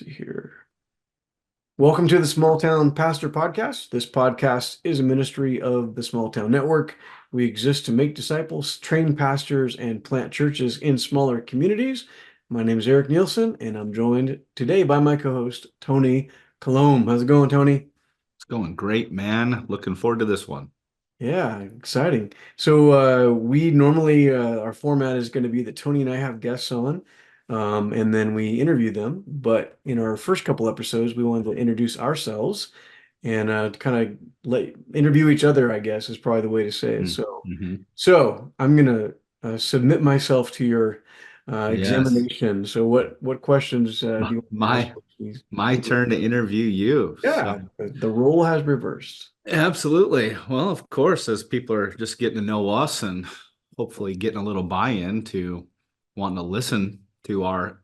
see here. Welcome to the Small Town Pastor Podcast. This podcast is a ministry of the Small Town Network. We exist to make disciples, train pastors, and plant churches in smaller communities. My name is Erik Neilson, and I'm joined today by my co-host, Tony Colomb. How's it going, Tony? It's going great, man. Looking forward to this one. Yeah, exciting. So we normally our format is going to be that Tony and I have guests on, and then we interview them. But in our first couple episodes, we wanted to introduce ourselves and kind of let interview each other, I guess is probably the way to say it. So, Mm-hmm. so I'm gonna submit myself to your Yes. examination. So what questions do My, you want to ask my me? my turn to interview you. So Yeah, the role has reversed. absolutely. Well, of course, as people are just getting to know us and hopefully getting a little buy-in to wanting to listen to our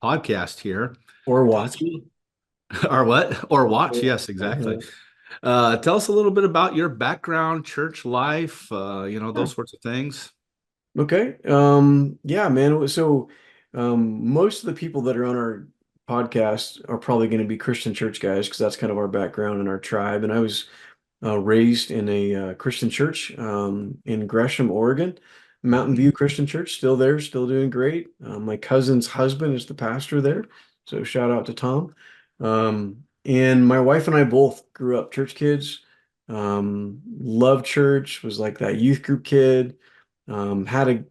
podcast here. Or Tell us watch. or what? Or watch. Yeah. Yes, exactly. Tell us a little bit about your background, church life, Yeah. those sorts of things. Okay. Yeah, man. So, most of the people that are on our podcast are probably going to be Christian church guys because that's kind of our background and our tribe. And I was raised in a Christian church in Gresham, Oregon, Mountain Mhm. View Christian Church, still there, still doing great. My cousin's husband is the pastor there, so shout out to Tom. And my wife and I both grew up church kids. Loved church, was like that youth group kid. Had a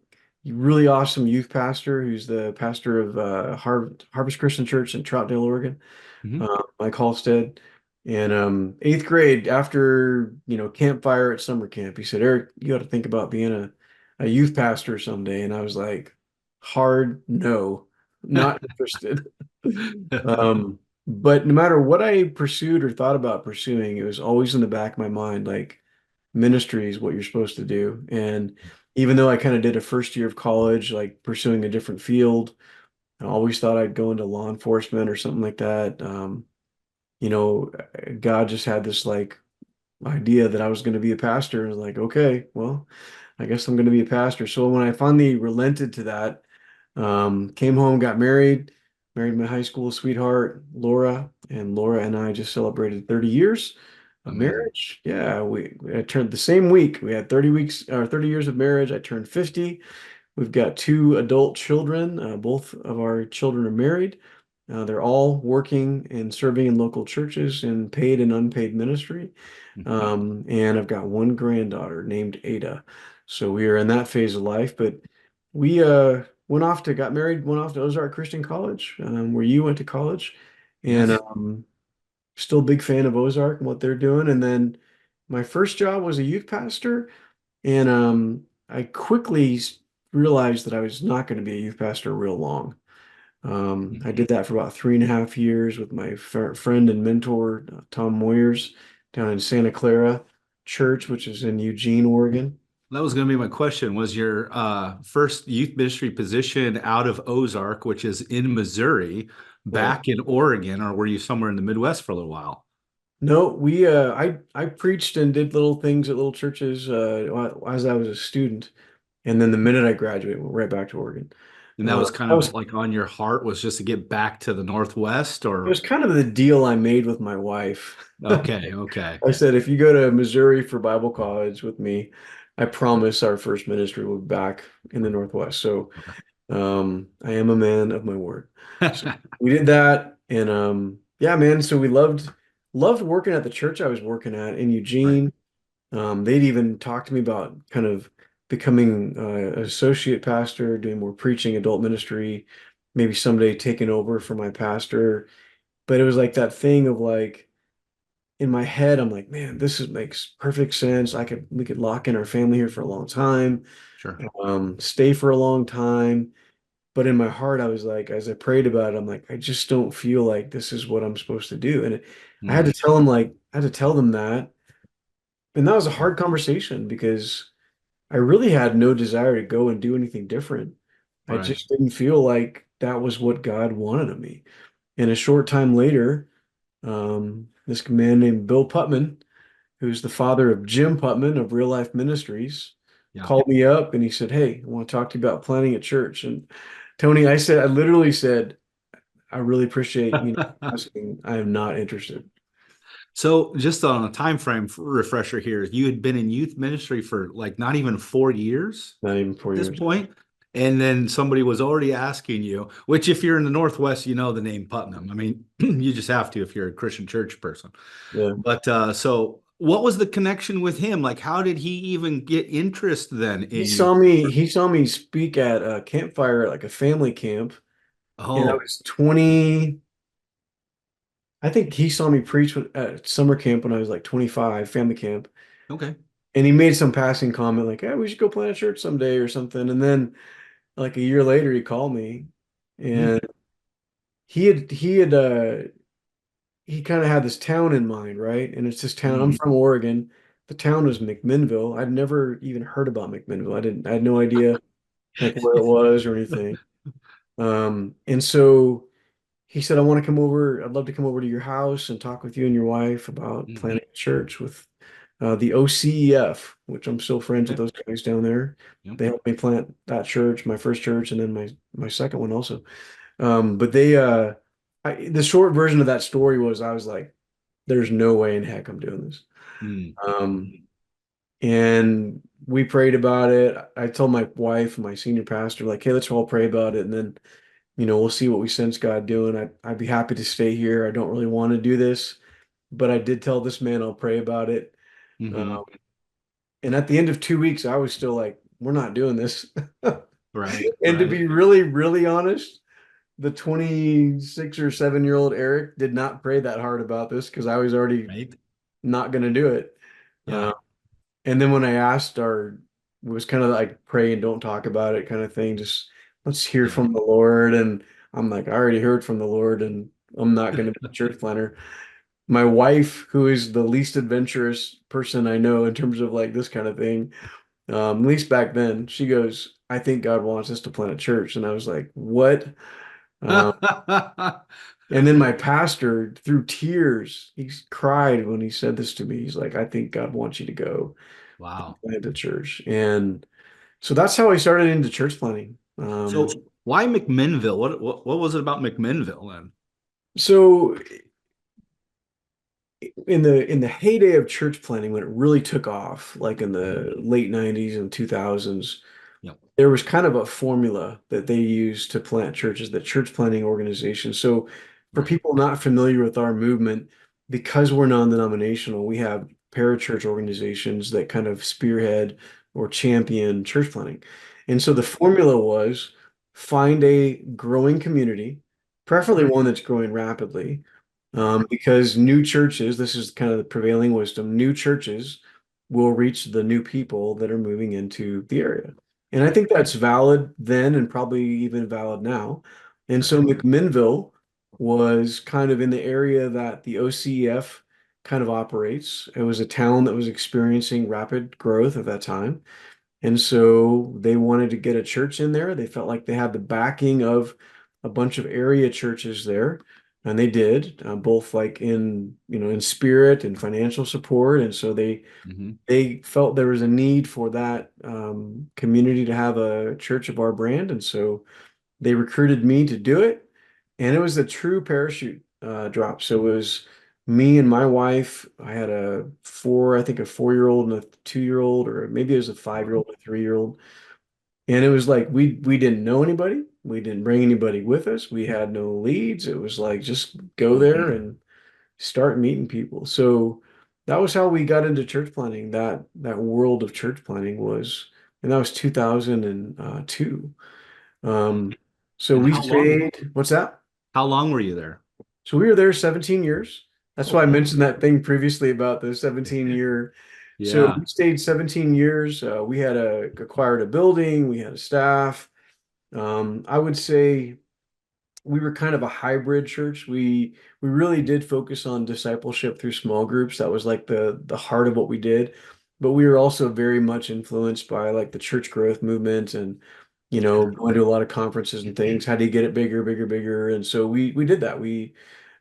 really awesome youth pastor who's the pastor of Harvest Christian Church in Troutdale, Oregon, Mhm. Mike Halstead. And eighth grade, after campfire at summer camp, he said, "Erik, you got to think about being a youth pastor someday." And I was like, "Hard no, not interested." But no matter what I pursued or thought about pursuing, it was always in the back of my mind, like ministry is what you're supposed to do. And even though I kind of did a first year of college, like pursuing a different field, I always thought I'd go into law enforcement or something like that. You know, God just had this like idea that I was going to be a pastor. I was like, okay, well, I guess I'm going to be a pastor. So when I finally relented to that, came home, got married, married my high school sweetheart, Laura, and Laura and I just celebrated 30 years of Amazing. marriage. Yeah, I turned the same week. We had 30 weeks or 30 years of marriage. I turned 50. We've got two adult children. Both of our children are married. They're all working and serving in local churches in paid and unpaid ministry. Mhm. And I've got one granddaughter named Ada. So we are in that phase of life. But we got married, went off to Ozark Christian College, where you went to college. And Yes. still a big fan of Ozark and what they're doing. And then my first job was a youth pastor. And I quickly realized that I was not going to be a youth pastor real long. I did that for about 3.5 years with my friend and mentor, Tom Moyers, down in Santa Clara Church, which is in Eugene, Oregon. That was going to be my question. Was your first youth ministry position out of Ozark, which is in Missouri, Right. back in Oregon, or were you somewhere in the Midwest for a little while? No, I preached and did little things at little churches as I was a student, and then the minute I graduated, went right back to Oregon. And that was kind I of was like on your heart was just to get back to the Northwest, It or was kind of the deal I made with my wife. okay, okay. I said, if you go to Missouri for Bible college with me, I promise our first ministry will be back in the Northwest. So I am a man of my word. So we did that, and yeah, man. So we loved working at the church I was working at in Right. Eugene. They'd even talked to me about kind of becoming an associate pastor, doing more preaching, adult ministry, maybe someday taking over for my pastor. But it was like that thing of like in my head, I'm like, man, makes perfect sense. We could lock in our family here for a long time, Sure. stay for a long time. But in my heart, I was like, as I prayed about it, I'm like, I just don't feel like this is what I'm supposed to do. And I had to Mm, tell I had to tell them that. And that was a hard conversation because I really had no desire to go and do anything different. I right. just didn't feel like that was what God wanted of me. And a short time later, this man named Bill Putman, who's the father of Jim Putman of Real Life Ministries, Yeah. called me up and he said, "Hey, I want to talk to you about planning a church." And Tony, I literally said, I really appreciate asking. I am not interested. So, just on a time frame refresher here, you had been in youth ministry for like not even 4 years Not even at four this years. point, and then somebody was already asking you, which if you're in the Northwest, you know the name Putnam. I mean, you just have to if you're a Christian church person. Yeah. But so what was the connection with him? Like, how did he even get interest then He in you? saw me, he saw me speak at a campfire at like a family camp, and I Oh, was 20. I think he saw me preach at summer camp when I was like 25, family camp. okay. And he made some passing comment like, "Hey, we should go plant a church someday or something." And then like a year later he called me, Hmm. and he had he kind of had this town in mind, right? And it's this town. I'm Hmm. from Oregon. The town was McMinnville. I'd never even heard about McMinnville. I had no idea like where it was or anything. And so he said, I want to come over. I'd love to come over to your house and talk with you and your wife about Hmm. planting a church with the OCEF, which I'm still friends with Okay. those guys down there. Yep. They helped me plant that church, my first church, and then my second one also. But the short version of that story was I was like, there's no way in heck I'm doing this. Mm. Um, and we prayed about it. I told my wife, my senior pastor, like, hey, let's all pray about it. And then, we'll see what we sense God doing. I'd be happy to stay here. I don't really want to do this, but I did tell this man I'll pray about it. Hmm. Um, and at the end of 2 weeks, I was still like, we're not doing this. Right. And to Right. be really, really honest, the 26 or 7-year-old Eric did not pray that hard about this because I was already Right. not going to do it. Yeah. And then when I asked it was kind of like pray and don't talk about it kind of thing. Just let's hear Yeah. from the Lord. And I'm like, I already heard from the Lord and I'm not going to be a church planner. My wife, who is the least adventurous person I know in terms of like this kind of thing, at least back then, she goes, I think God wants us to plant a church. And I was like, what? Um, and then my pastor, through tears, he cried when he said this to me. He's like, I think God wants you to go Wow. plant a church. And so that's how I started into church planting. So why McMinnville? What was it about McMinnville then? So in the heyday of church planting, when it really took off, like in Mhm. the late 90s and 2000s, Yep. there was kind of a formula that they used to plant churches, the church planting organization. So for Right. people not familiar with our movement, because we're non-denominational, we have parachurch organizations that kind of spearhead or champion church planting. And so the formula was find a growing community, preferably one that's growing rapidly, Right. because new churches, this is kind of the prevailing wisdom, new churches will reach the new people that are moving into the area. And I Right. think that's valid then and probably even valid now. And Right. so McMinnville was kind of in the area that the OCEF kind of operates. It was a town that was experiencing rapid growth at that time. And so they wanted to get a church in there. They felt like they had the backing of a bunch of area churches there. And they did, both like in spirit and financial support. And so Hmm. they felt there was a need for that community to have a church of our brand, and so they recruited me to do it. And it was a true parachute drop. So it was me and my wife. I had I think a 4-year-old and a 2-year-old, or maybe it was a 5-year-old and a 3-year-old. And it was like we didn't know anybody. We didn't bring anybody with us. We had no leads. It was like just go there and start meeting people. So that was how we got into church planting. That world of church planting was, and that was 2002. Um, so And we how long? stayed. What's that? How long were you there? So we were there 17 years. That's why I Oh, mentioned that thing previously about the 17-year. So yeah. we stayed 17 years. We had acquired a building. We had a staff. I would say we were kind of a hybrid church. We really did focus on discipleship through small groups. That was like the heart of what we did. But we were also very much influenced by like the church growth movement and Sure. going to a lot of conferences and things. How do you get it bigger, bigger, bigger? And so we did that. We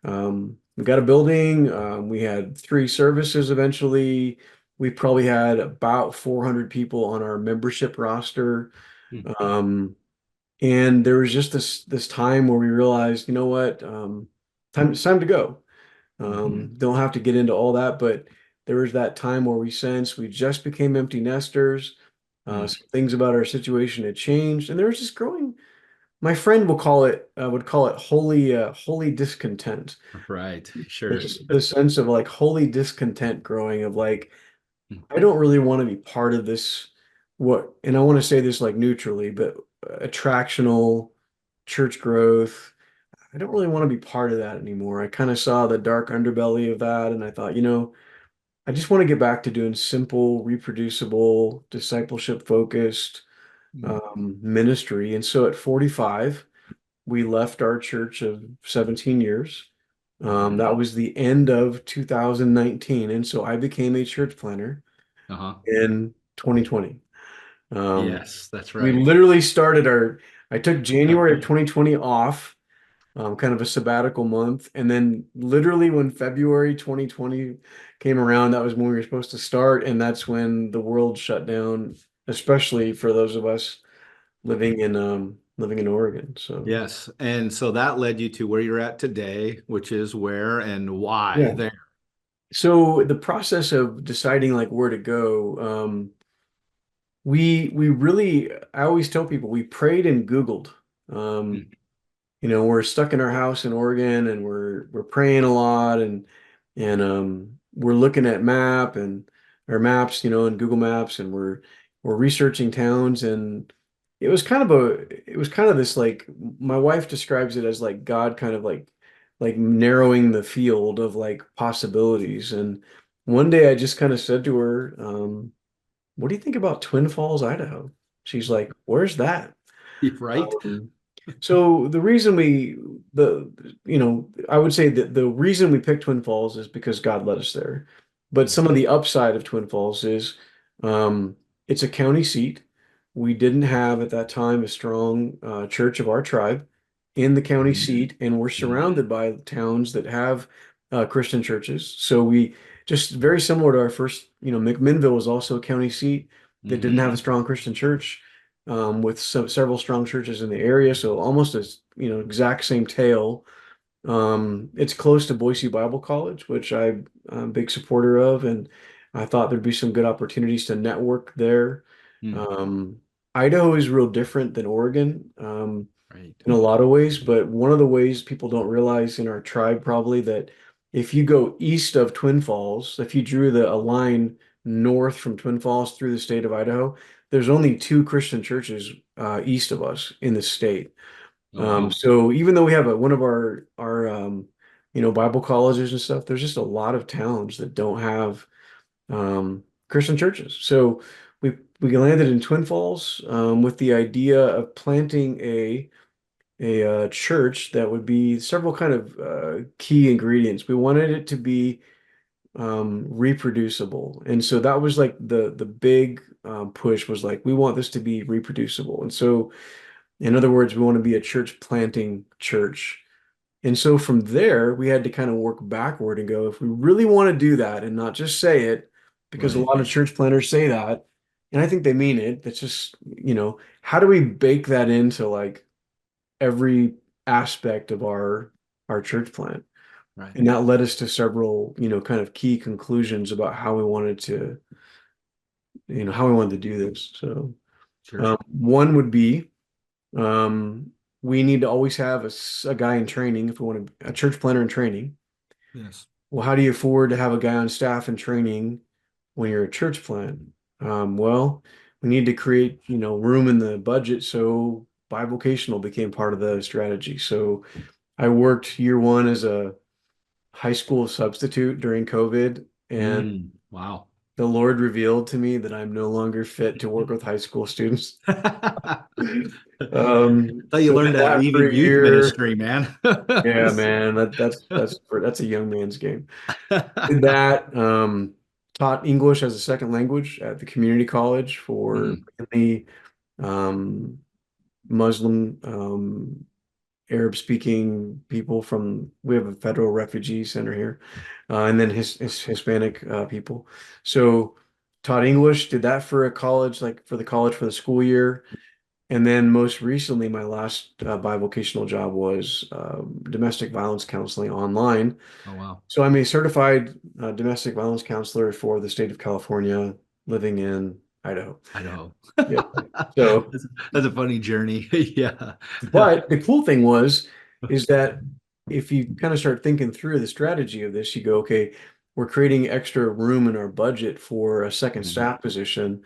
got a building. We had 3 services eventually. We probably had about 400 people on our membership roster. Hmm. Um, And there was just this time where we realized, you know what, it's time to go. Hmm. Don't have to get into all that, but there was that time where we sensed we just became empty nesters. Mm. Some things about our situation had changed, and there was this growing. My friend will call it would call it holy discontent. Right. It's Sure. just the sense of like holy discontent growing of like Mm. I don't really want to be part of this. What, and I want to say this like neutrally, but attractional church growth. I don't really want to be part of that anymore. I kind of saw the dark underbelly of that, and I thought, I just want to get back to doing simple, reproducible, discipleship focused Mm. ministry. And so at 45, we left our church of 17 years. Hmm. That was the end of 2019. And so I became a church planner Uh-huh. in 2020. Um, Yes, that's we right. literally started I took January of 2020 off, kind of a sabbatical month. And then literally when February 2020 came around, that was when we were supposed to start. And that's when the world shut down, especially for those of us living in Oregon. So Yes. And so that led you to where you're at today, which is where and why yeah. there. So the process of deciding like where to go, we really I always tell people we prayed and Googled. Um, Mm. we're stuck in our house in Oregon and we're praying a lot and we're looking at maps, and Google Maps and we're researching towns and it was kind of this like my wife describes it as like God kind of like narrowing the field of like possibilities. And one day I just kind of said to her, what do you think about Twin Falls, Idaho? She's like, where's that? Right? Um, so the reason I would say that the reason we picked Twin Falls is because God led us there. But some of the upside of Twin Falls is um, it's a county seat. We didn't have at that time a strong church of our tribe in the county Mhm. seat, and we're Mhm. surrounded by towns that have Christian churches. So we just very similar to our first, McMinnville was also a county seat that didn't have a Mhm. strong Christian church with several strong churches in the area. So almost as, exact same tale. It's close to Boise Bible College, which I'm a big supporter of, and I thought there'd be some good opportunities to network there. Mm. Um, Idaho is real different than Oregon, Right. in a lot of ways, but one of the ways people don't realize in our tribe probably that if you go east of Twin Falls, if you drew a line north from Twin Falls through the state of Idaho, there's only two Christian churches east of us in the state. Oh, wow. So even though we have one of our Bible colleges and stuff, there's just a lot of towns that don't have Christian churches. So we landed in Twin Falls with the idea of planting a church that would be several kind of key ingredients. We wanted it to be reproducible, and so that was like the big push was like we want this to be reproducible. And so, in other words, we want to be a church planting church. And so from there, we had to kind of work backward and go, if we really want to do that and not just say it, because a Right. lot of church planners say that, and I think they mean it. That's just, how do we bake that into like every aspect of our church plant? Right. And that led us to several, kind of key conclusions about how we wanted to do this. So Sure. one would be we need to always have a guy in training if we want a church planner in training. Yes. Well, how do you afford to have a guy on staff in training when you're a church plant? Well, we need to create, room in the budget, so bivocational became part of the strategy. So I worked year one as a high school substitute during COVID, and Mm. Wow. the Lord revealed to me that I'm no longer fit to work with high school students. I thought you So did learned that that for leaving a youth year. ministry, man. Yeah, man, that's a young man's game. Did that, taught English as a second language at the community college for Mm. mainly um, Muslim, Arab speaking people we have a federal refugee center here, and then Hispanic people. So taught English, did that for a college, like for the college for the school year. And then most recently, my last bivocational job was domestic violence counseling online. Oh, wow. So I'm a certified domestic violence counselor for the state of California, living in Idaho. Idaho. Yeah. So, That's a funny journey. Yeah. but the cool thing is that if you kind of start thinking through the strategy of this, you go, okay, we're creating extra room in our budget for a second Mhm. staff position,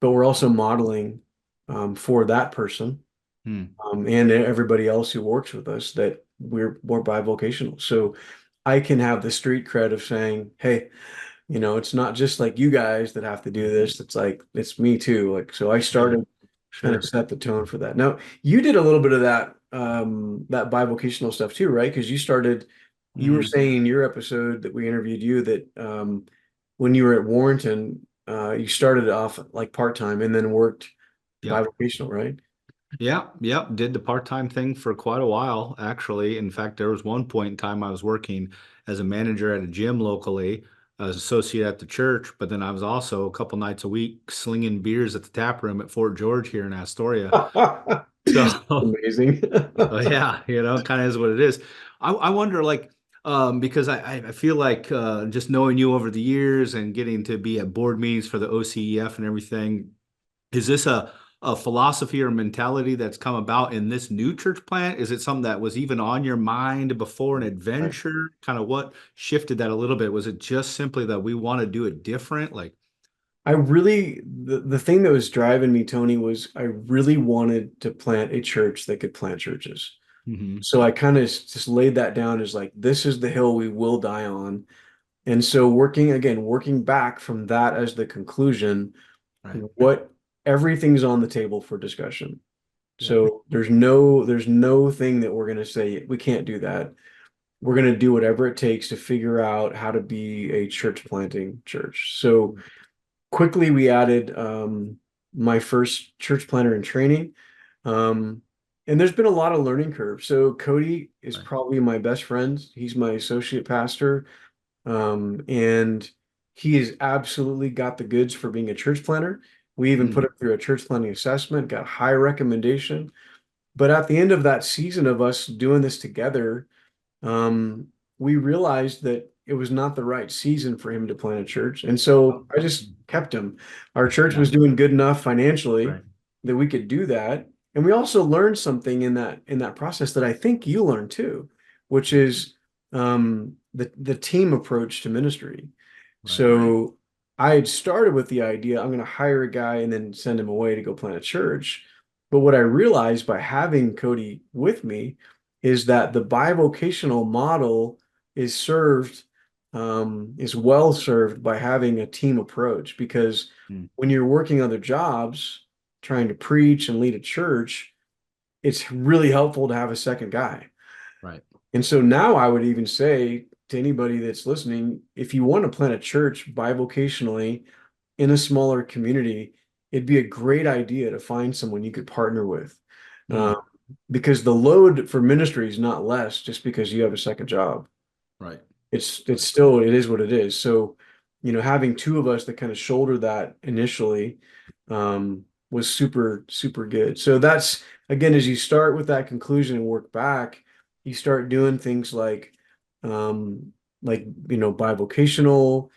but we're also modeling for that person Hmm. and everybody else who works with us that we're more bivocational. So I can have the street cred of saying, hey, it's not just like you guys that have to do this. It's like it's me too. Like so I Yeah, started kind of sure. set the tone for that. Now, you did a little bit of that bivocational stuff too, right? Because you were Hmm. saying in your episode that we interviewed you that when you were at Warrenton, you started off like part-time and then worked Yep. bivocational, right? Yeah, yep. Did the part-time thing for quite a while, actually. In fact, there was one point in time I was working as a manager at a gym locally, as associate at the church, but then I was also a couple nights a week slinging beers at the tap room at Fort George here in Astoria. So, Amazing. so yeah, kind of is what it is. I wonder, like, because I feel like just knowing you over the years and getting to be at board meetings for the OCEF and everything, is this a philosophy or mentality that's come about in this new church plant? Is it something that was even on your mind before an Right. adventure? Kind of what shifted that a little bit? Was it just simply that we want to do it different? Like, The thing that was driving me, Tony, was I really wanted to plant a church that could plant churches. hmm So I kind of just laid that down as like, this is the hill we will die on. And so working back from that as the conclusion, right. what everything's on the table for discussion. Yep. So there's no thing that we're going to say we can't do that. We're going to do whatever it takes to figure out how to be a church planting church. So quickly we added my first church planner in training. Um, and there's been a lot of learning curve. So Cody is Right. probably my best friend. He's my associate pastor. And he has absolutely got the goods for being a church planner. We even put Mm, him through a church planning assessment, got high recommendation. But at the end of that season of us doing this together, um, we realized that it was not the right season for him to plant a church. And so oh, I just kept him. Our church yeah. was doing good enough financially Right. that we could do that. And we also learned something in that process that I think you learned too, which is the team approach to ministry. Right. So I had started with the idea I'm going to hire a guy and then send him away to go plant a church. But what I realized by having Cody with me is that the bivocational model is is well served by having a team approach because Mm, when you're working other jobs, trying to preach and lead a church, it's really helpful to have a second guy. right. And so now I would even say to anybody that's listening, if you want to plant a church bivocationally in a smaller community, it'd be a great idea to find someone you could partner with. Mm, Um, because the load for ministry is not less just because you have a second job. right. It's Right. still it is what it is. So, having two of us that kind of shoulder that initially was super, super good. So that's again, as you start with that conclusion and work back, you start doing things um, bivocational,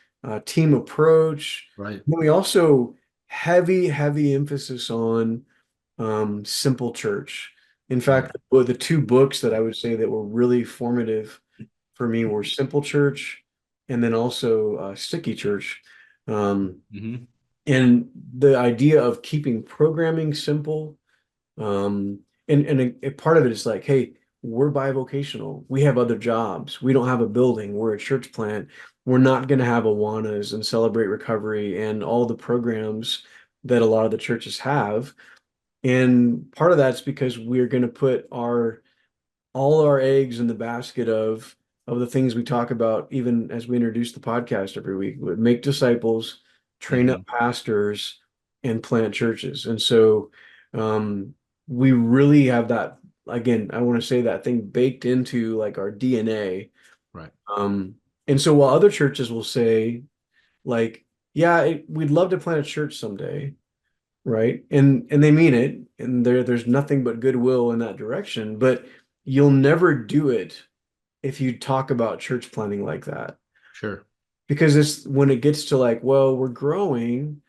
team approach. Right. Then we also heavy, heavy emphasis on simple church. In Right. fact, the two books that I would say that were really formative for me were Simple Church and then also Sticky Church. Um, hmm and the idea of keeping programming simple. And a part of it is like, hey, we're bivocational. We have other jobs. We don't have a building. We're a church plant. We're not going to have Awanas and Celebrate Recovery and all the programs that a lot of the churches have. And part of that's because we're going to put all our eggs in the basket of the things we talk about, even as we introduce the podcast every week. Make disciples, train hmm up pastors, and plant churches. And so um, we really have that. Again, I want to say that thing baked into like our DNA. Right. Um, and so while other churches will say, like, yeah, we'd love to plant a church someday, right? And they mean it, and there's nothing but goodwill in that direction, but you'll never do it if you talk about church planning like that. Sure. Because it's when it gets to like, well, we're growing,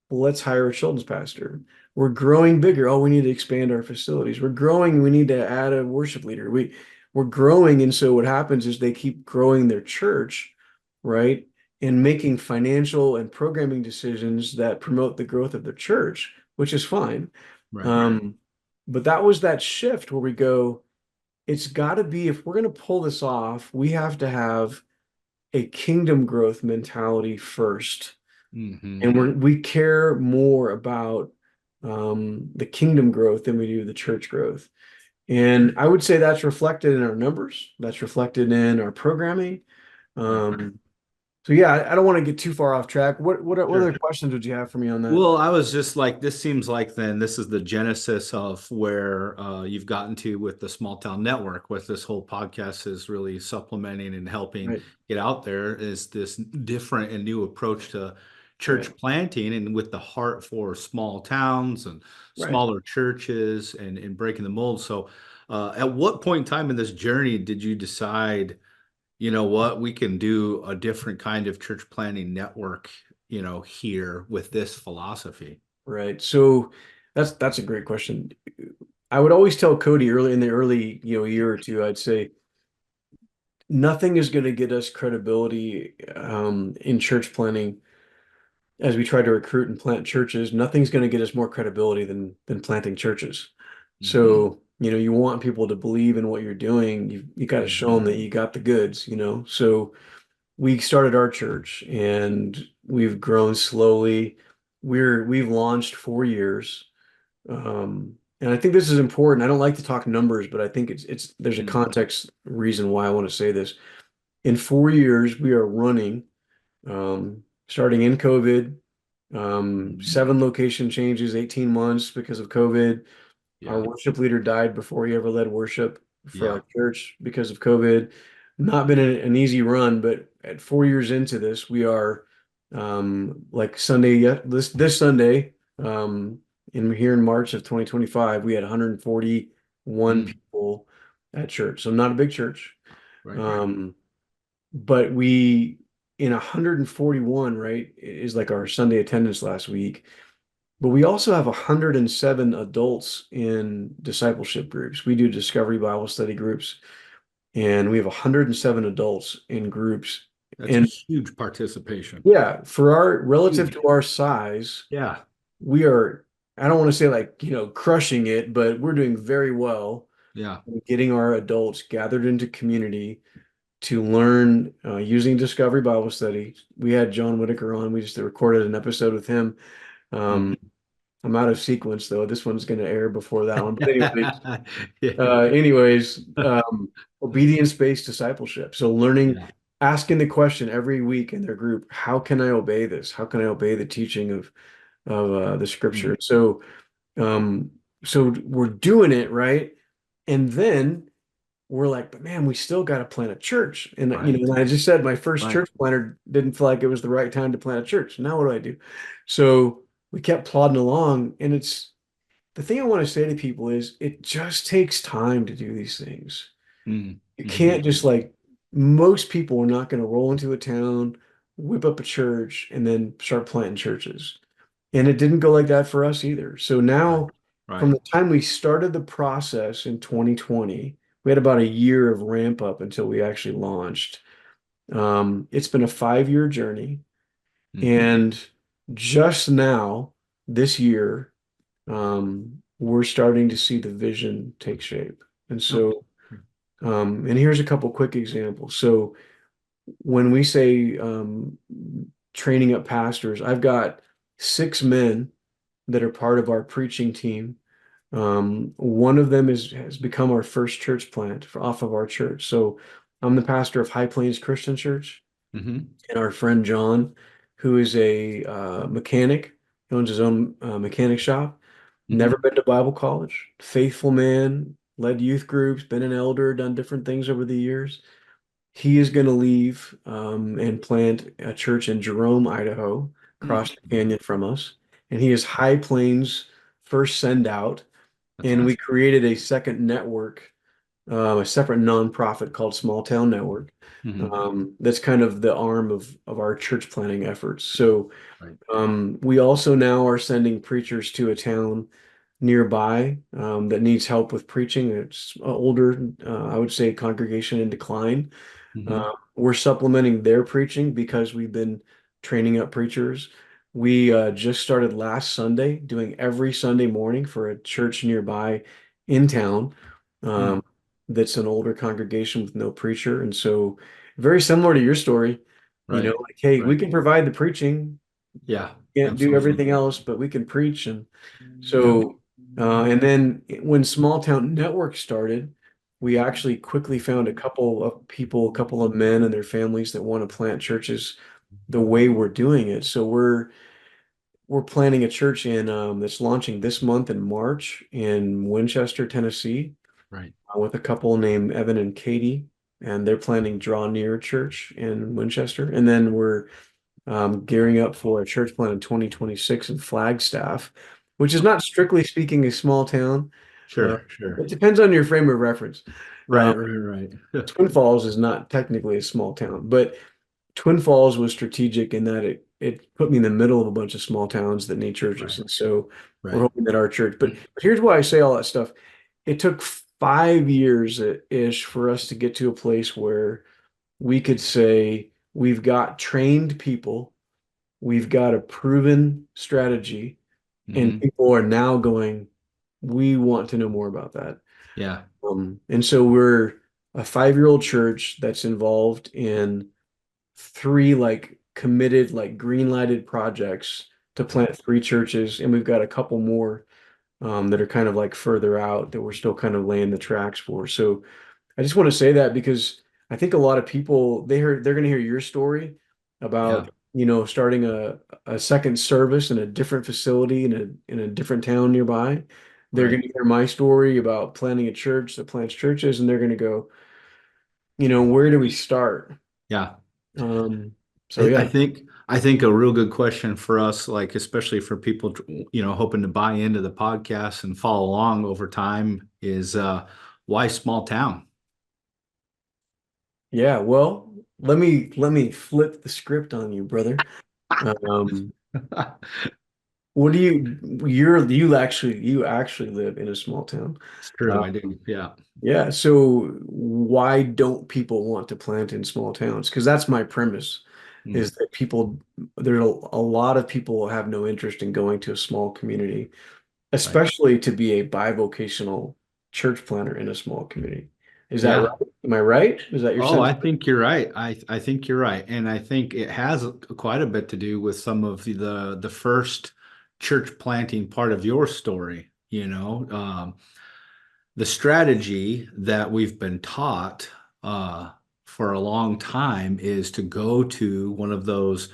well, let's hire a children's pastor. We're growing bigger. Oh, we need to expand our facilities. We're growing, we need to add a worship leader. We're growing, and so what happens is they keep growing their church, right? And making financial and programming decisions that promote the growth of the church, which is fine. Right. Um, but that was that shift where we go, it's got to be, if we're going to pull this off, we have to have a kingdom growth mentality first. Hmm. And we care more about the kingdom growth than we do the church growth. And I would say that's reflected in our numbers. That's reflected in our programming. Right. Um, so yeah, I don't want to get too far off track. What Sure. other questions would you have for me on that? Well, I was just like, this seems like then this is the genesis of where you've gotten to with the small town network, with this whole podcast is really supplementing and helping Right, get out there is this different and new approach to right, church planting and with the heart for small towns and right. smaller churches and breaking the mold. So, at what point in time in this journey did you decide? You know what, we can do a different kind of church planning network, here with this philosophy. Right. So that's a great question. I would always tell Cody early in the early, year or two, I'd say nothing is going to get us credibility in church planning as we try to recruit and plant churches. Nothing's going to get us more credibility than planting churches. Hmm. So, you want people to believe in what you're doing. You got to show them that you got the goods. So we started our church and we've grown slowly. We've launched 4 years. And I think this is important. I don't like to talk numbers, but I think it's there's a Hmm. context reason why I want to say this. In 4 years, we are running, starting in COVID, Hmm. 7 location changes, 18 months because of COVID. Our Yeah. worship leader died before he ever led worship for Yeah. our church because of COVID. Not been an easy run, but at 4 years into this, we are like Sunday, yeah, this Sunday, in here in March of 2025, we had 141 Mm. people at church. So not a big church. Right. Um, but we in 141, right, is like our Sunday attendance last week. But we also have 107 adults in discipleship groups. We do discovery Bible study groups, and we have 107 adults in groups. That's a And huge participation. yeah, for our relative Huge. to our size, Yeah. we are, I don't want to say like, crushing it, but we're doing very well Yeah. in getting our adults gathered into community to learn using Discovery Bible Study. We had John Whitaker on. We just recorded an episode with him. Um, Mhm. I'm out of sequence though. This one's going to air before that one. But Yeah. obedience-based discipleship. So learning, Yeah. asking the question every week in their group, how can I obey this? How can I obey the teaching of the scripture? Mm. Um, so we're doing it right, and then we're like, but man, we still got to plant a church. And Right. and I just said my first Right. church planter didn't feel like it was the right time to plant a church. Now what do I do? So we kept plodding along, and it's the thing I want to say to people is it just takes time to do these things. Mm. You Hmm. can't just like most people are not going to roll into a town, whip up a church, and then start planting churches. And it didn't go like that for us either. So Right. now, from Right. the time we started the process in 2020, we had about a year of ramp up until we actually launched. It's been a 5 year journey. Hmm. And just now, this year, we're starting to see the vision take shape. And Oh. so, and here's a couple quick examples. So, when we say training up pastors, I've got 6 men that are part of our preaching team. One of them has become our first church plant off of our church. So I'm the pastor of High Plains Christian Church, Hmm. and our friend John, who is a mechanic, owns his own mechanic shop, never Hmm. been to Bible college, faithful man, led youth groups, been an elder, done different things over the years. He is going to leave and plant a church in Jerome, Idaho, across the Hmm. canyon from us. and he is High Plains First Send Out. That's And we awesome. created a second network, a separate nonprofit called Small Town Network. Hmm. That's kind of the arm of our church planting efforts. So Right. we also now are sending preachers to a town nearby that needs help with preaching. It's older, I would say, congregation in decline. Hmm. We're supplementing their preaching because we've been training up preachers. We just started last Sunday doing every Sunday morning for a church nearby in town. Mm. Um, that's an older congregation with no preacher. And so, very similar to your story, Right. like, hey, we Right. can provide the preaching, Yeah, can't do absolutely. everything else, but we can preach. And Yep. so, and then when Small Town Network started, we actually quickly found a couple of people, a couple of men and their families that want to plant churches the way we're doing it. So we're planning a church in that's launching this month in March in Winchester, Tennessee, Right. with a couple named Evan and Katie, and they're planning Draw Near Church in Winchester. And then we're gearing up for a church plant in 2026 in Flagstaff, which is not strictly speaking a small town. Uh, Sure, sure. it depends on your frame of reference. Right, Um, right, right. Twin Falls is not technically a small town, but Twin Falls was strategic in that it put me in the middle of a bunch of small towns that need churches. Right, And so we're right. hoping that our church, but here's why I say all that stuff. It took 5 years ish for us to get to a place where we could say we've got trained people, we've got a proven strategy, and Hmm. people are now going, we want to know more about that. Yeah. And so we're a 5-year-old church that's involved in three like committed, like green lighted projects to plant three churches, and we've got a couple more that are kind of like further out that we're still kind of laying the tracks for. So I just want to say that because I think a lot of people they're going to hear your story Yeah. about starting a second service in a different facility in a different town nearby. They're going Right. to hear my story about planting a church that plants churches, and they're going to go, where do we start? Yeah. So yeah, I think a real good question for us, like especially for people, hoping to buy into the podcast and follow along over time is why small town? yeah. Well, let me flip the script on you, brother. Um, what do you actually live in a small town. It's true, I do. Yeah. Yeah, so why don't people want to plant in small towns? Because that's my premise, is Mm. that there's a lot of people have no interest in going to a small community, Right. especially to be a bivocational church planter in a small community. Is that right? Yeah. Am I right? Is that your Oh, sense? I think you're right. I think you're right, and I think it has quite a bit to do with some of the first church planting part of your story. The strategy that we've been taught for a long time is to go to one of those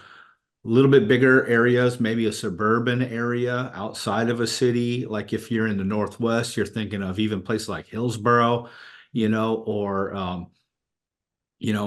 little bit bigger areas, maybe a suburban area outside of a city. Like if you're in the Northwest, you're thinking of even places like Hillsboro, or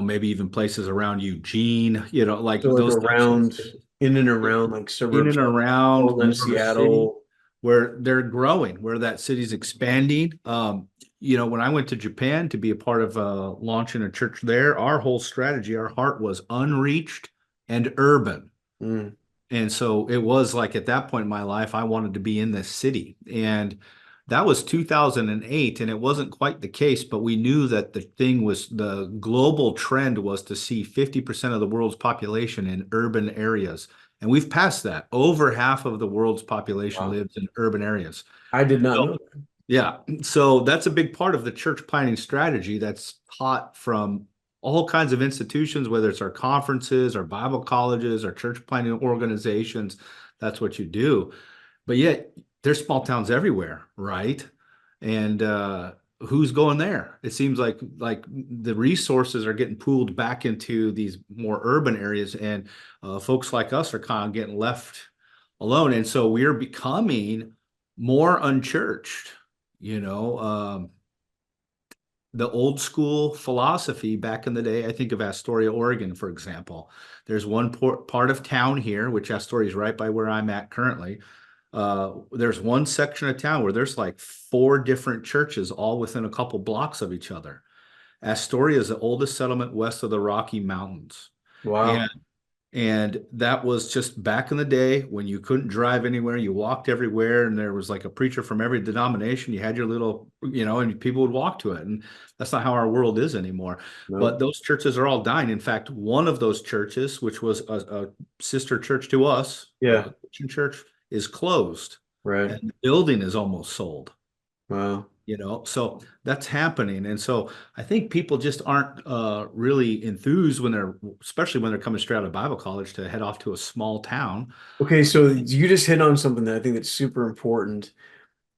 maybe even places around Eugene, like So like those types of around, in and around like in suburbs and like around Portland, a city Seattle. where they're growing, where that city's expanding. When I went to Japan to be a part of launching a church there, our whole strategy, our heart was unreached and urban. Mm. And so it was like at that point in my life, I wanted to be in this city. And that was 2008. And it wasn't quite the case, but we knew that the global trend was to see 50% of the world's population in urban areas. And we've passed that. Over half of the world's population Wow. lives in urban areas. I did not So know that. yeah. So that's a big part of the church planning strategy that's taught from all kinds of institutions, whether it's our conferences, our Bible colleges, our church planning organizations. That's what you do. But yet there's small towns everywhere, right? And who's going there? It seems like the resources are getting pooled back into these more urban areas, and folks like us are kind of getting left alone. And so we're becoming more unchurched, you know. the old school philosophy back in the day. I think of Astoria, Oregon, for example. There's one part of town here, which Astoria is right by where I'm at currently. There's one section of town where there's like four different churches all within a couple blocks of each other. Astoria is the oldest settlement west of the Rocky Mountains. And Wow. and that was just back in the day when you couldn't drive anywhere, you walked everywhere, and there was like a preacher from every denomination. You had your little, and people would walk to it. And that's not how our world is anymore. But No. those churches are all dying. In fact, one of those churches, which was a sister church to us, Yeah. a Christian church, is closed, Right. and the building is almost sold. Wow. So that's happening. And so I think people just aren't really enthused when especially when they're coming straight out of Bible college to head off to a small town. Okay, so you just hit on something that I think that's super important.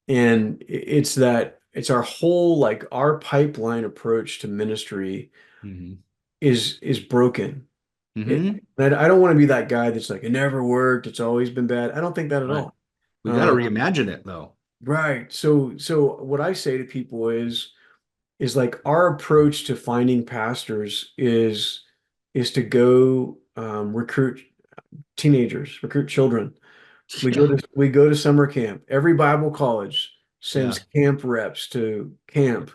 And it's that it's our whole like our pipeline approach to ministry Hmm. is broken. Hmm. I don't want to be that guy that's like it never worked, it's always been bad. I don't think that at Right. all. We got to Um, reimagine it though. right. So what I say to people is like our approach to finding pastors is to go recruit teenagers, recruit children. Yeah. We go to summer camp. Every Bible college sends Yeah. camp reps to camp,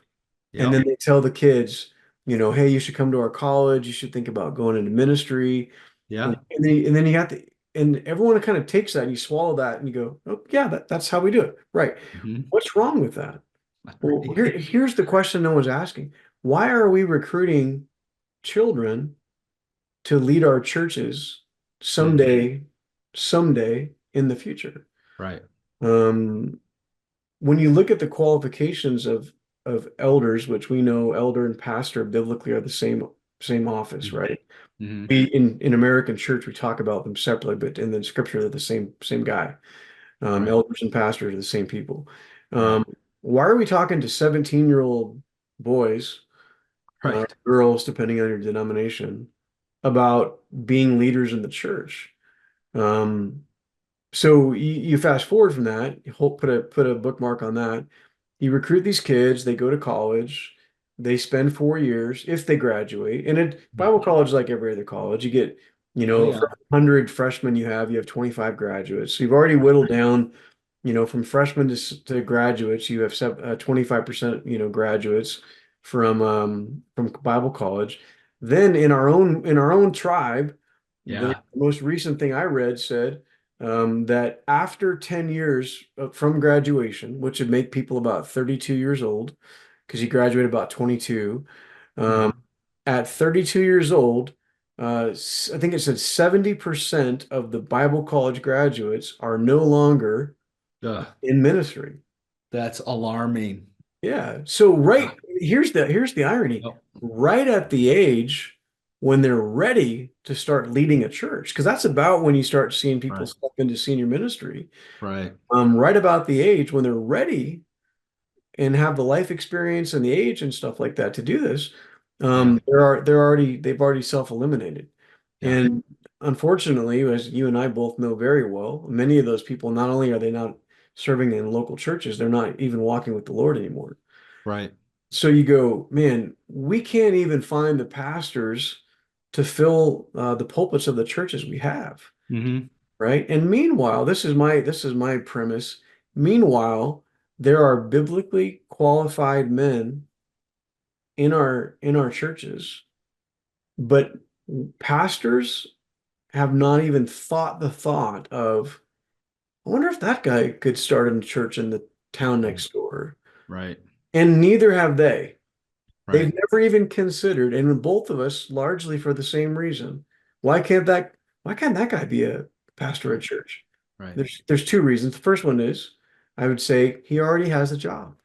and then Yep. they tell the kids, hey, you should come to our college. You should think about going into ministry. And, Yeah. and then you have to, and everyone kind of takes that and you swallow that and you go, oh yeah, that's how we do it. Right. Hmm. What's wrong with that? Well, here's the question no one's asking. Why are we recruiting children to lead our churches Hmm. someday in the future? Right. Um, when you look at the qualifications of elders, which we know elder and pastor biblically are the same office, right? Hmm. We in American church we talk about them separately, but in the scripture they're the same guy. Right. Elders and pastors are the same people. Right. Um, why are we talking to 17-year-old boys, Right. girls, depending on your denomination, about being leaders in the church? Um, so you fast forward from that, you put a bookmark on that. You recruit these kids, they go to college, they spend 4 years if they graduate. And Bible college is like every other college. You get, Oh for yeah. 100 freshmen you have 25 graduates. So you've already whittled down, from freshmen to graduates, you have 25%, graduates from Bible college. Then in our own tribe, the Yeah. most recent thing I read said that after 10 years from graduation, which would make people about 32 years old, because you graduate about 22, um, Hmm. at 32 years old, I think it said 70% of the Bible college graduates are no longer Ugh, in ministry. that's alarming. Yeah. So Ah, here's the irony. yep. Right at the age when they're ready to start leading a church, because that's about when you start seeing people Right. step into senior ministry. Right. Right about the age when they're ready and have the life experience and the age and stuff like that to do this, Yeah. they've already self-eliminated. Yeah. And unfortunately, as you and I both know very well, many of those people not only are they not serving in local churches, they're not even walking with the Lord anymore. Right. So you go, man, we can't even find the pastors to fill the pulpits of the churches we have, Hmm. right? And meanwhile, this is my premise. Meanwhile, there are biblically qualified men in our churches, but pastors have not even thought the thought of, I wonder if that guy could start a church in the town next door. Right. And neither have they. They've Right. never even considered, and both of us largely for the same reason. Why can't that guy be a pastor at Right. church? Right. There's two reasons. The first one is I would say he already has a job.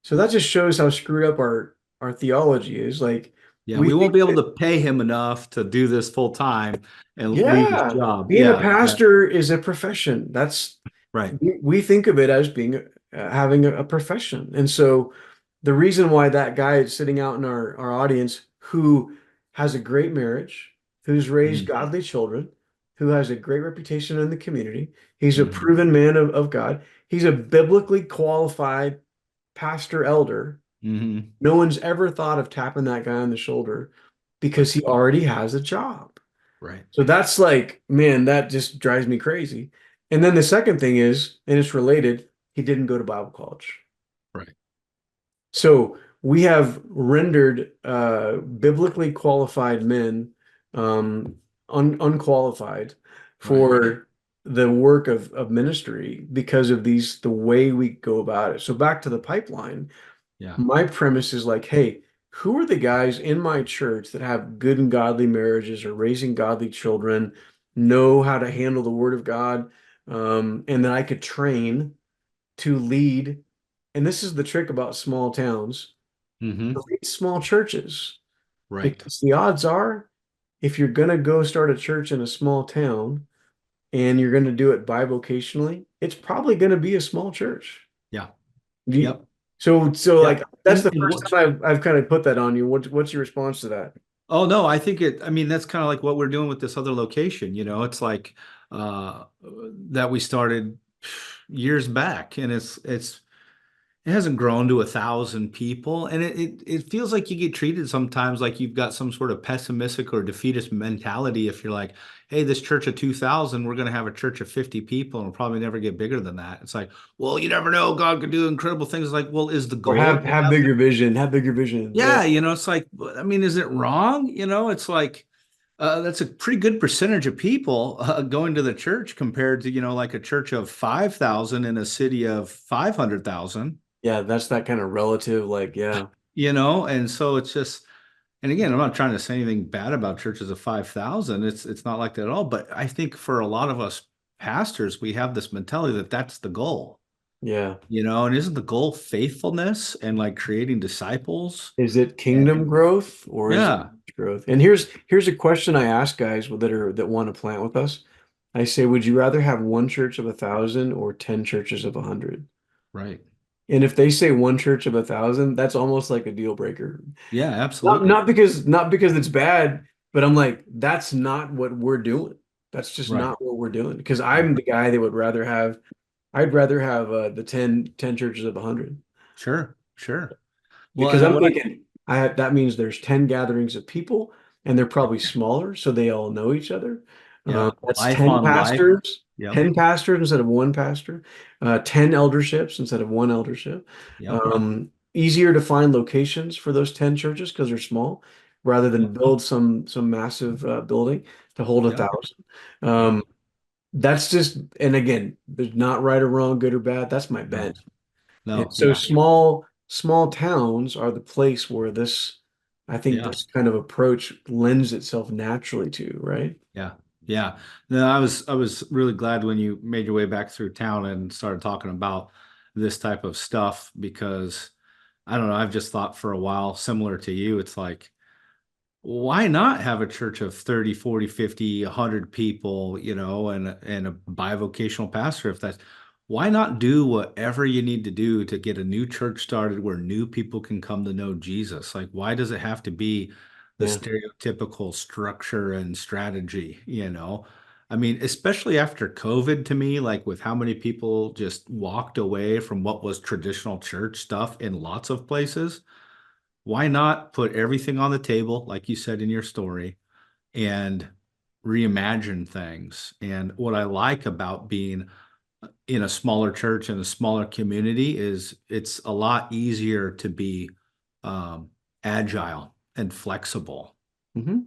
So that just shows how screwed up our theology is. Like Yeah, we we won't think be able that, to pay him enough to do this full time and leave his yeah, job. being a Yeah, pastor is a profession. That's right. we think of it as being having a profession. And so the reason why that guy is sitting out in our audience who has a great marriage, who's raised Mm-hmm. godly children, who has a great reputation in the community, he's a Hmm. proven man of God, he's a biblically qualified pastor elder. Hmm. No one's ever thought of tapping that guy on the shoulder Right. because he already has a job. Right. So that's like, man, that just drives me crazy. And then the second thing is, and it's related, he didn't go to Bible college. Right. So we have rendered biblically qualified men unqualified Right. for the work of ministry because of the way we go about it. So back to the pipeline, Yeah. my premise is like, hey, who are the guys in my church that have good and godly marriages or raising godly children, know how to handle the word of God, and that I could train to lead. And this is the trick about small towns, to Hmm. lead small churches, Right. because the odds are, if you're going to go start a church in a small town and you're going to do it bivocationally, it's probably going to be a small church. Yeah. You, Yep. so like Yep. that's the And first what's time I've kind of put that on you. What's your response to that? Oh no, I think I mean, that's kind of like what we're doing with this other location, it's like uh that we started years back, and it hasn't grown to 1,000 people, and it feels like you get treated sometimes like you've got some sort of pessimistic or defeatist mentality if you're like, hey, this church of 2,000, we're going to have a church of 50 people and we'll probably never get bigger than that. It's like, well, you never know, God could do incredible things. Like, well, is the Or goal to have have bigger vision, have bigger vision. Yeah. yeah, it's like, I mean, is it wrong? It's like that's a pretty good percentage of people going to the church compared to, like a church of 5,000 in a city of 500,000, Yeah, that's that kind of relative, like, yeah. and so it's just, and again, I'm not trying to say anything bad about churches of 5,000. It's not like that at all. But I think for a lot of us pastors, we have this mentality that that's the goal, Yeah. and isn't the goal faithfulness and like creating disciples? Is it And, kingdom growth or is it yeah, growth? And here's a question I ask guys that want to plant with us. I say, would you rather have one church of 1,000 or 10 churches of 100? right. And if they say one church of 1,000, that's almost like a deal breaker. Yeah, Not absolutely. not because it's bad, but I'm like, that's not what we're doing. That's just Right. not what we're doing. Because Right. I'm the guy that would rather have, I'd rather have the ten churches of 100. Sure. Sure. Well, Because and I'm what I, thinking that means there's 10 gatherings of people and they're probably smaller, so they all know each other. yeah, That's life on life. Yep. 10 pastors instead of one pastor, 10 elderships instead of one eldership. Yep. Easier to find locations for those 10 churches because they're small, rather than Yep. build some massive building to hold a Yep. thousand. Yep. That's just, and again, there's not right or wrong, good or bad. That's my No. bent. And No. so Yeah. small towns are the place where I think Yeah. this kind of approach lends itself naturally to, right? Yeah. Yeah. No, I was really glad when you made your way back through town and started talking about this type of stuff because I don't know, I've just thought for a while, similar to you, it's like, why not have a church of 30, 40, 50, 100 people, and a bivocational pastor if that's why not do whatever you need to do to get a new church started where new people can come to know Jesus? Like, why does it have to be the Yeah. stereotypical structure and strategy? I mean, especially after COVID to me, like with how many people just walked away from what was traditional church stuff in lots of places. Why not put everything on the table, like you said in your story, and reimagine things? And what I like about being in a smaller church in a smaller community is it's a lot easier to be um, agile and flexible Hmm.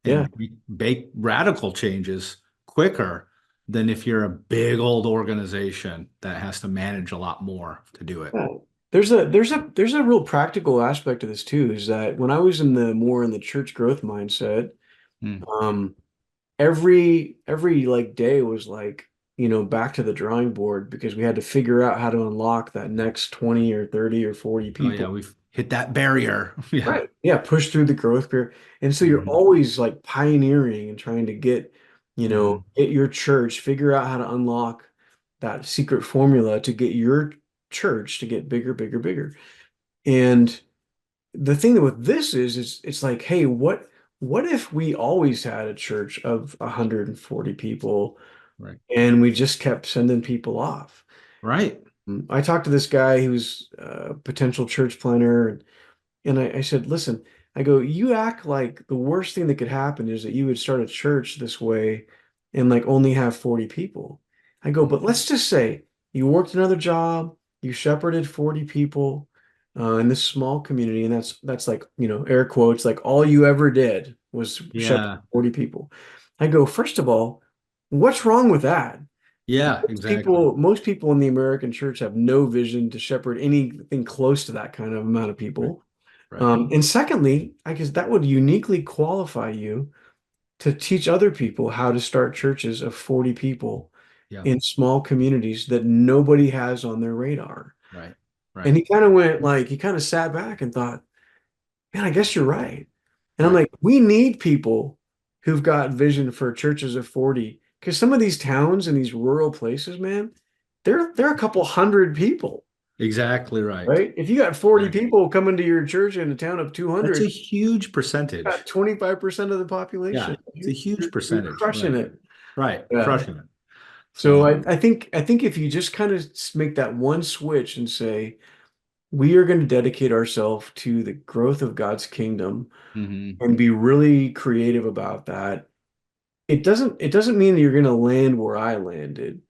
Yeah. and make radical changes quicker than if you're a big old organization that has to manage a lot more to do it. Yeah. There's a real practical aspect to this too, is that when I was in the church growth mindset, Mm. um, every like day was like, back to the drawing board because we had to figure out how to unlock that next 20 or 30 or 40 Oh yeah, people. we've hit that barrier. Yeah. Right. Yeah, push through the growth curve. And so you're Mhm. always like pioneering and trying to Mhm. get your church, figure out how to unlock that secret formula to get your church to get bigger, bigger, bigger. And the thing that with this is it's like, hey, what if we always had a church of 140 people Right. and we just kept sending people off? Right. I talked to this guy who's a potential church planner, and I said, listen, I go, you act like the worst thing that could happen is that you would start a church this way and like only have 40 people. I go, but let's just say you worked another job, you shepherded 40 people in this small community, and that's like, air quotes, like all you ever did was shepherd Yeah. 40 people. I go, first of all, what's wrong with that? Yeah, exactly. Most people in the American church have no vision to shepherd anything close to that kind of amount of Right. people. Right. And secondly, I guess that would uniquely qualify you to teach other people how to start churches of 40 people Yeah. in small communities that nobody has on their radar. Right. And Right. he kind of went like, he kind of sat back and thought, man, I guess you're right. And I'm Right. like, we need people who've got vision for churches of 40. Because some of these towns and these rural places, man, they're a couple hundred people, Exactly right. right? If you got 40 Exactly. people coming to your church in a town of That's 200, a huge got percentage. 25% of the Yeah. population. It's a huge You're percentage. crushing Right. it. Right. Yeah. Crushing it. So So, I think if you just kind of make that one switch and say, we are going to dedicate ourselves to the growth of God's kingdom mhm. and be really creative about that. It doesn't mean that you're going to land where I landed,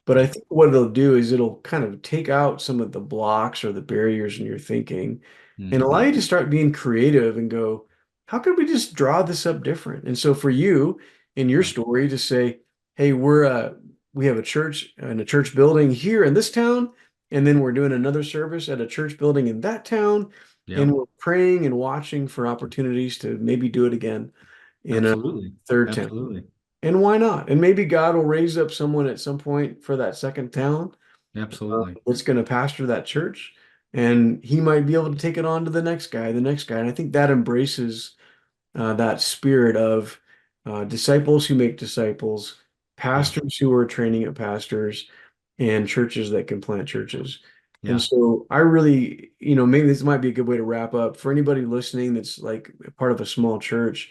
but I Right. think what it'll do is it'll kind of take out some of the blocks or the barriers in your thinking and allow Mhm. you to start being creative and go, how could we just draw this up different? And so for you in your Right. story to say, hey, we have a church and a church building here in this town, and then we're doing another service at a church building in that town, and Yep. we're praying and watching for opportunities to maybe do it again in a Absolutely. third town. Absolutely. And why not? And maybe God will raise up someone at some point for that second town Absolutely. that's going to pastor that church. And he might be able to take it on to the next guy. And I think that embraces that spirit of disciples who make disciples, Yeah. pastors who are training up pastors, and churches that can plant churches. And Yeah. so I really, maybe this might be a good way to wrap up for anybody listening that's like part of a small church.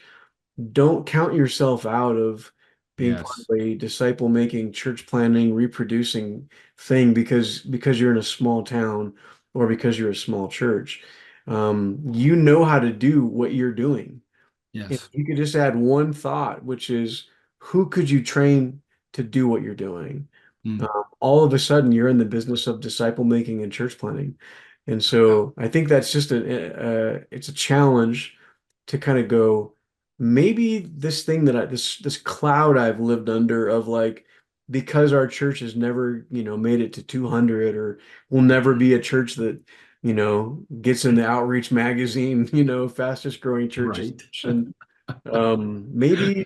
Don't count yourself out of being part Yes. of a disciple making, church planning, reproducing thing because you're in a small town or because you're a small church. You know how to do what you're doing. And Yes. you could just add one thought, which is who could you train to do what you're doing? Mm. All of a sudden, you're in the business of disciple making and church planning. And so I think that's just it's a challenge to kind of go, maybe this thing that this cloud I've lived under of like, because our church has never, made it to 200 or will never be a church that, gets in the Outreach magazine, fastest growing churches. Right. And maybe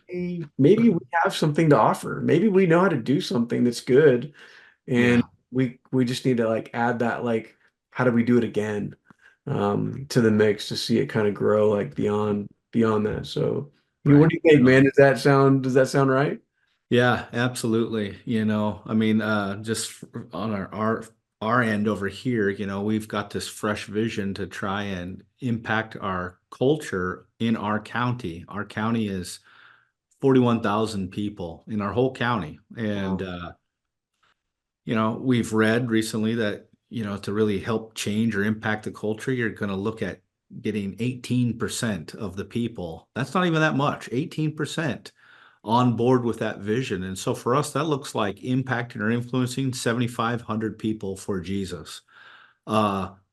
we have something to offer. Maybe we know how to do something that's good, and Yeah. we just need to like add that like how do we do it again to the mix to see it kind of grow like beyond that. So, what Right. do you think, Right man? on. Does that sound right? Yeah, absolutely. I mean, just on our end over here, we've got this fresh vision to try and impact our culture in our county. Our county is 41,000 people in our whole county. And Wow. we've read recently that, to really help change or impact the culture, you're going to look at getting 18% of the people. That's not even that much, 18% on board with that vision. And so for us, that looks like impacting or influencing 7,500 people for Jesus.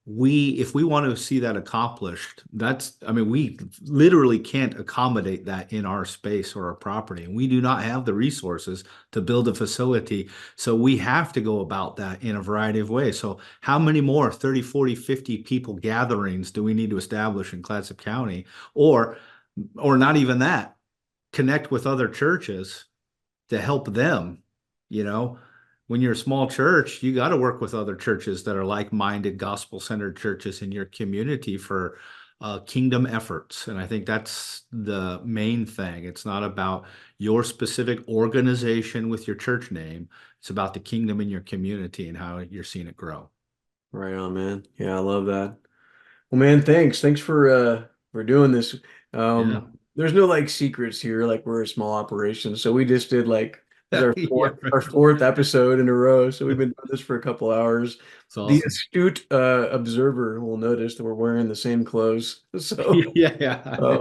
If we want to see that accomplished, I mean, we literally can't accommodate that in our space or our property. And we do not have the resources to build a facility. So we have to go about that in a variety of ways. So how many more 30, 40, 50 people gatherings do we need to establish in Clatsop County? Or not even that, connect with other churches to help them. You know, when you're a small church, you got to work with other churches that are like-minded, gospel-centered churches in your community for kingdom efforts. And I think that's the main thing. It's not about your specific organization with your church name. It's about the kingdom in your community and how you're seeing it grow. Right on, man. Yeah, I love that. Well, man, thanks for doing this. Yeah. There's no like secrets here, like we're a small operation, so we just did like This is Yeah, our right. fourth episode in a row. So we've been doing this for a couple hours. It's The awesome. astute observer will notice that we're wearing the same clothes. So, Yeah, yeah.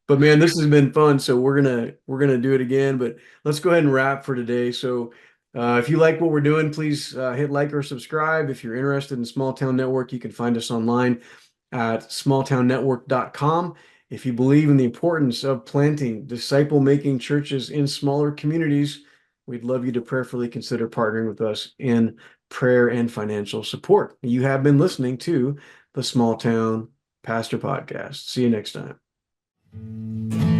but man, this has been fun. So we're gonna do it again. But let's go ahead and wrap for today. So if you like what we're doing, please hit like or subscribe. If you're interested in Small Town Network, you can find us online at smalltownnetwork.com. If you believe in the importance of planting disciple-making churches in smaller communities, we'd love you to prayerfully consider partnering with us in prayer and financial support. You have been listening to the Small Town Pastor Podcast. See you next time.